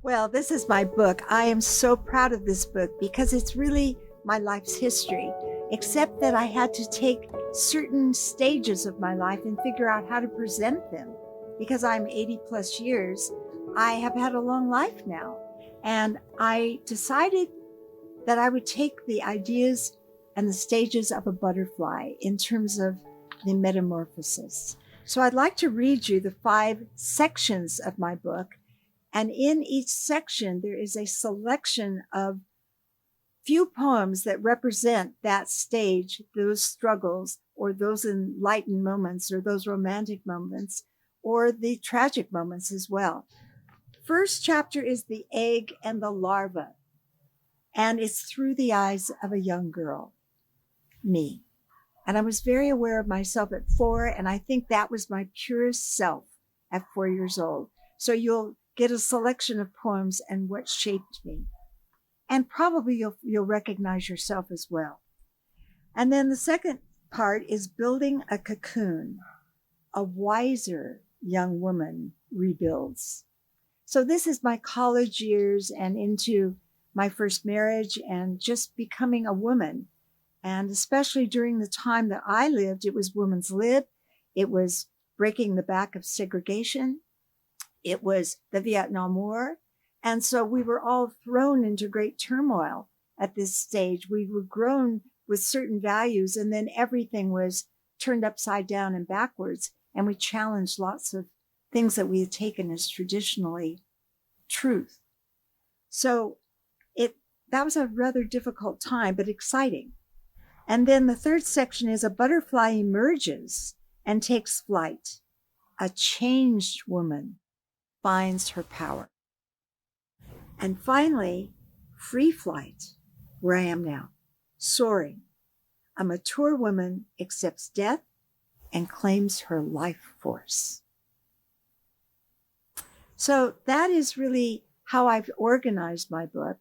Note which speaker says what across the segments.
Speaker 1: Well, this is my book. I am so proud of this book because it's really my life's history, except that I had to take certain stages of my life and figure out how to present them. Because I'm 80 plus years, I have had a long life now. And I decided that I would take the ideas and the stages of a butterfly in terms of the metamorphosis. So I'd like to read you the 5 sections of my book. And in each section, there is a selection of few poems that represent that stage, those struggles, or those enlightened moments, or those romantic moments, or the tragic moments as well. First chapter is the egg and the larva, and it's through the eyes of a young girl, me. And I was very aware of myself at 4, and I think that was my purest self at 4 years old. So you'll get a selection of poems and what shaped me. And probably you'll recognize yourself as well. And then the second part is building a cocoon. A wiser young woman rebuilds. So this is my college years and into my first marriage and just becoming a woman. And especially during the time that I lived, it was women's lib. It was breaking the back of segregation. It was the Vietnam War. And so we were all thrown into great turmoil at this stage. We were grown with certain values, and then everything was turned upside down and backwards. And we challenged lots of things that we had taken as traditionally truth. So that was a rather difficult time, but exciting. And then the third section is a butterfly emerges and takes flight. A changed woman finds her power. And finally, free flight, where I am now, soaring. A mature woman accepts death and claims her life force. So that is really how I've organized my book.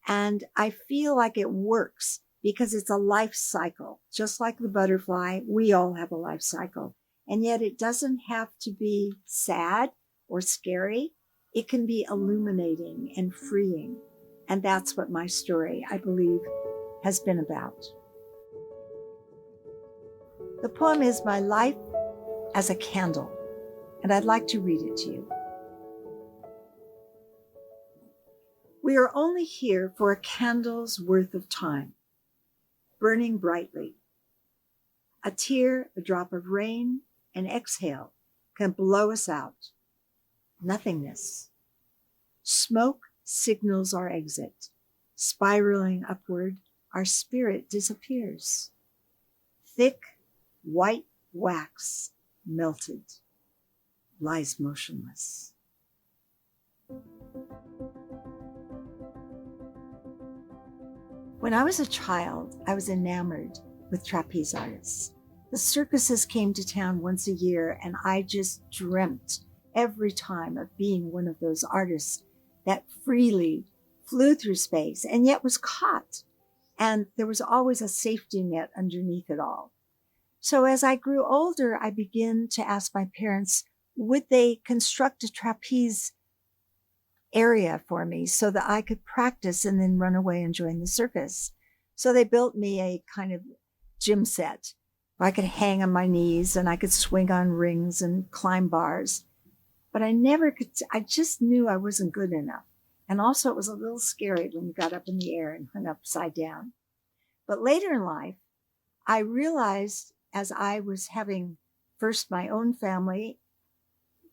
Speaker 1: And I feel like it works because it's a life cycle. Just like the butterfly, we all have a life cycle. And yet it doesn't have to be sad or scary. It can be illuminating and freeing. And that's what my story, I believe, has been about. The poem is My Life as a Candle, and I'd like to read it to you. We are only here for a candle's worth of time, burning brightly. A tear, a drop of rain, an exhale can blow us out. Nothingness. Smoke signals our exit. Spiraling upward, our spirit disappears. Thick, white wax, melted, lies motionless. When I was a child, I was enamored with trapeze artists. The circuses came to town once a year, and I just dreamt every time of being one of those artists that freely flew through space and yet was caught. And there was always a safety net underneath it all. So as I grew older, I began to ask my parents, would they construct a trapeze area for me so that I could practice and then run away and join the circus? So they built me a kind of gym set where I could hang on my knees and I could swing on rings and climb bars. But I never could, I just knew I wasn't good enough. And also it was a little scary when you got up in the air and hung upside down. But later in life, I realized as I was having first my own family,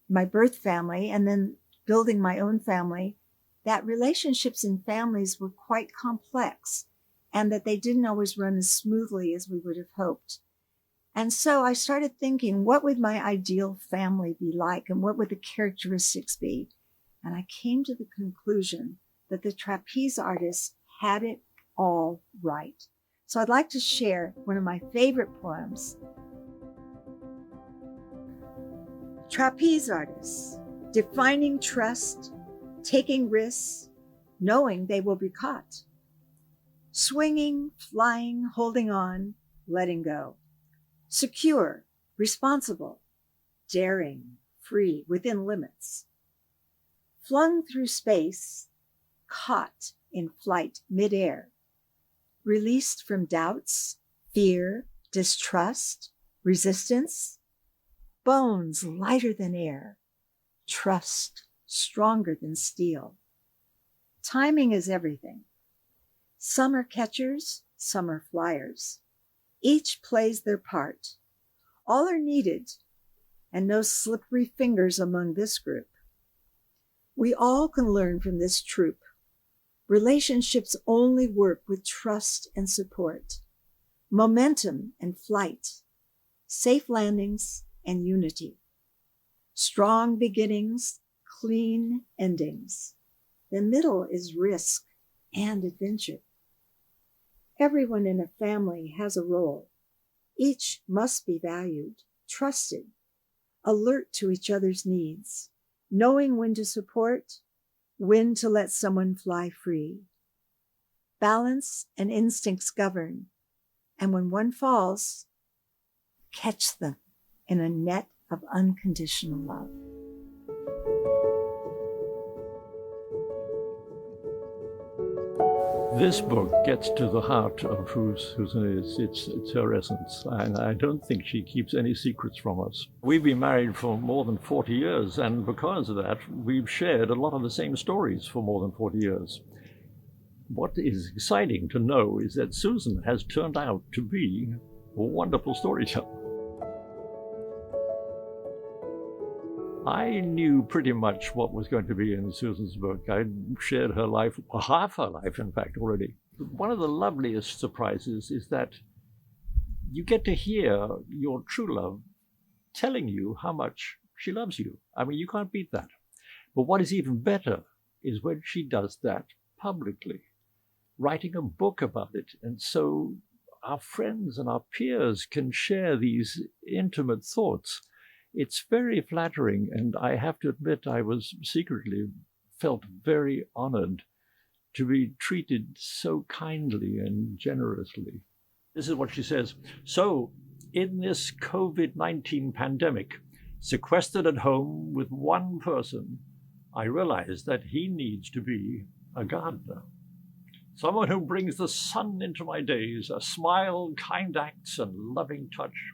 Speaker 1: my birth family, and then building my own family, that relationships in families were quite complex and that they didn't always run as smoothly as we would have hoped. And so I started thinking, what would my ideal family be like and what would the characteristics be? And I came to the conclusion that the trapeze artists had it all right. So I'd like to share one of my favorite poems. Trapeze artists, defining trust, taking risks, knowing they will be caught. Swinging, flying, holding on, letting go. Secure, responsible, daring, free, within limits. flung through space, caught in flight midair, released from doubts, fear, distrust, resistance, bones lighter than air, trust stronger than steel. Timing is everything. Some are catchers, some are flyers. Each plays their part. All are needed, and no slippery fingers among this group. We all can learn from this troop. Relationships only work with trust and support, momentum and flight, safe landings and unity, strong beginnings, clean endings. The middle is risk and adventure. Everyone in a family has a role. Each must be valued, trusted, alert to each other's needs, knowing when to support, when to let someone fly free. Balance and instincts govern, and when one falls, catch them in a net of unconditional love.
Speaker 2: This book gets to the heart of who Susan is. It's her essence, and I don't think she keeps any secrets from us. We've been married for more than 40 years, and because of that, we've shared a lot of the same stories for more than 40 years. What is exciting to know is that Susan has turned out to be a wonderful storyteller. I knew pretty much what was going to be in Susan's book. I'd shared her life, half her life, in fact, already. One of the loveliest surprises is that you get to hear your true love telling you how much she loves you. I mean, you can't beat that. But what is even better is when she does that publicly, writing a book about it. And so our friends and our peers can share these intimate thoughts. It's very flattering, and I have to admit I was secretly felt very honored to be treated so kindly and generously. This is what she says. So, in this COVID-19 pandemic, sequestered at home with one person, I realized that he needs to be a gardener. Someone who brings the sun into my days, a smile, kind acts, and loving touch.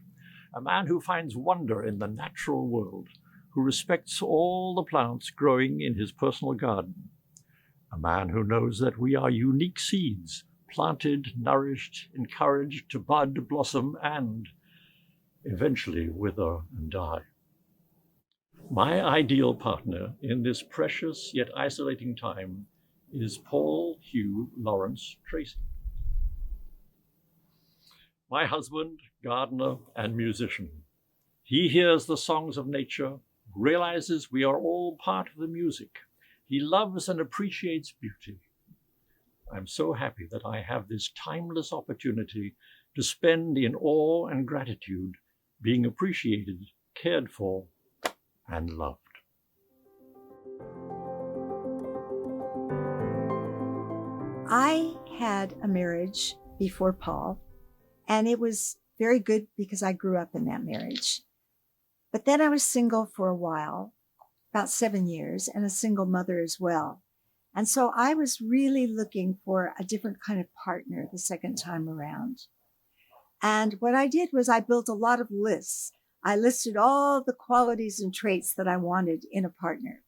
Speaker 2: A man who finds wonder in the natural world, who respects all the plants growing in his personal garden. A man who knows that we are unique seeds, planted, nourished, encouraged to bud, blossom, and eventually wither and die. My ideal partner in this precious yet isolating time is Paul Hugh Lawrence Tracy. My husband, gardener, and musician. He hears the songs of nature, realizes we are all part of the music. He loves and appreciates beauty. I'm so happy that I have this timeless opportunity to spend in awe and gratitude, being appreciated, cared for, and loved.
Speaker 1: I had a marriage before Paul, and it was very good because I grew up in that marriage. But then I was single for a while, about 7 years, and a single mother as well. And so I was really looking for a different kind of partner the second time around. And what I did was I built a lot of lists. I listed all the qualities and traits that I wanted in a partner.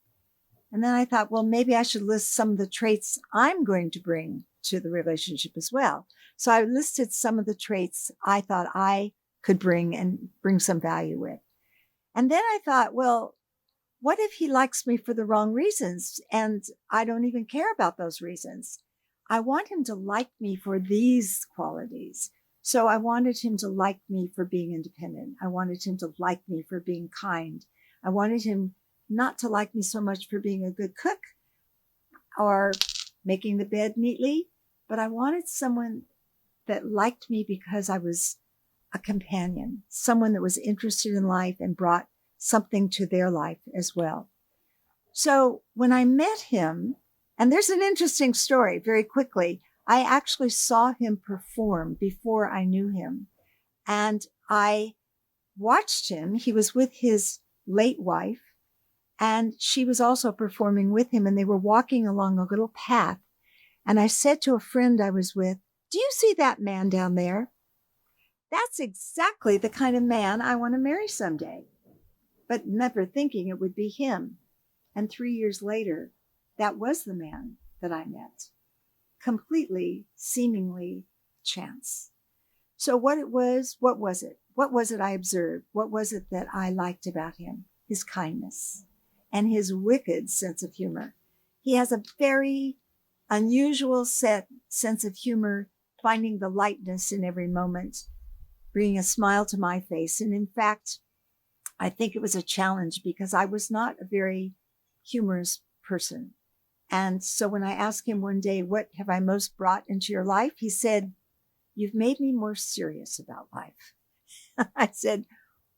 Speaker 1: And then I thought, well, maybe I should list some of the traits I'm going to bring to the relationship as well. So I listed some of the traits I thought I could bring some value with. And then I thought, well, what if he likes me for the wrong reasons and I don't even care about those reasons? I want him to like me for these qualities. So I wanted him to like me for being independent. I wanted him to like me for being kind. I wanted him not to like me so much for being a good cook or making the bed neatly, but I wanted someone that liked me because I was a companion, someone that was interested in life and brought something to their life as well. So when I met him, and there's an interesting story very quickly, I actually saw him perform before I knew him. And I watched him. He was with his late wife, And she was also performing with him, and they were walking along a little path. And I said to a friend I was with, "Do you see that man down there? That's exactly the kind of man I want to marry someday." But never thinking it would be him. And 3 years later, that was the man that I met. Completely, seemingly chance. So what was it? What was it I observed? What was it that I liked about him? His kindness and his wicked sense of humor. He has a very unusual sense of humor, finding the lightness in every moment, bringing a smile to my face. And in fact, I think it was a challenge because I was not a very humorous person. And so when I asked him one day, "What have I most brought into your life?" he said, "You've made me more serious about life." I said,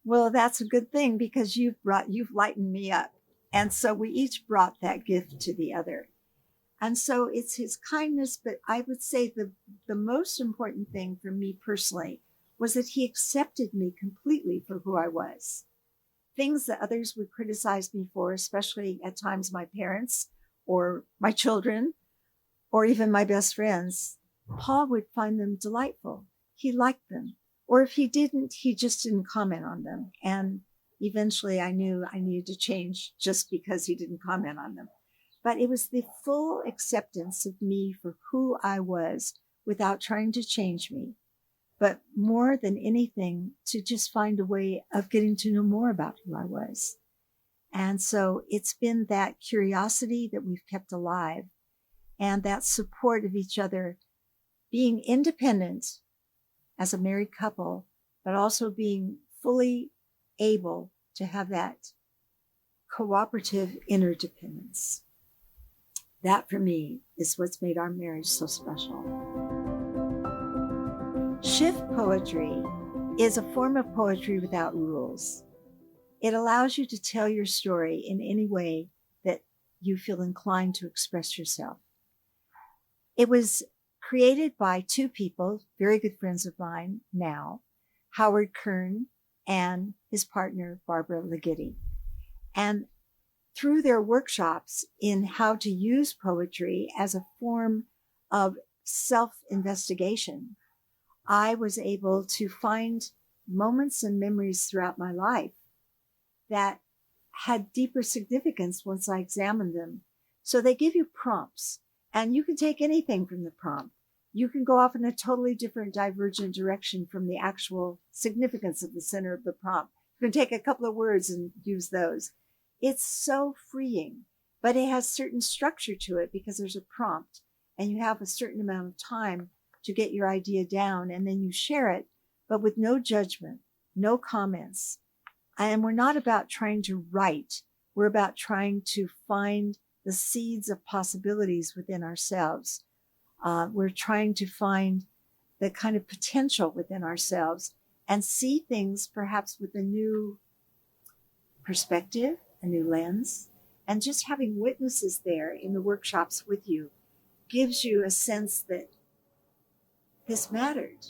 Speaker 1: "Well, that's a good thing because you've lightened me up." And so we each brought that gift to the other. And so it's his kindness, but I would say the most important thing for me personally was that he accepted me completely for who I was. Things that others would criticize me for, especially at times my parents or my children or even my best friends, Paul would find them delightful. He liked them. Or if he didn't, he just didn't comment on them. And eventually I knew I needed to change just because he didn't comment on them. But it was the full acceptance of me for who I was without trying to change me. But more than anything, to just find a way of getting to know more about who I was. And so it's been that curiosity that we've kept alive and that support of each other, being independent as a married couple, but also being fully able to have that cooperative interdependence. That for me is what's made our marriage so special. Shift poetry is a form of poetry without rules. It allows you to tell your story in any way that you feel inclined to express yourself. It was created by two people, very good friends of mine now, Howard Kern and his partner, Barbara Ligeti. And through their workshops in how to use poetry as a form of self-investigation, I was able to find moments and memories throughout my life that had deeper significance once I examined them. So they give you prompts, and you can take anything from the prompt. You can go off in a totally different divergent direction from the actual significance of the center of the prompt. You can take a couple of words and use those. It's so freeing, but it has certain structure to it because there's a prompt and you have a certain amount of time to get your idea down, and then you share it, but with no judgment, no comments. And we're not about trying to write. We're about trying to find the seeds of possibilities within ourselves. We're trying to find the kind of potential within ourselves and see things perhaps with a new perspective, a new lens. And just having witnesses there in the workshops with you gives you a sense that this mattered.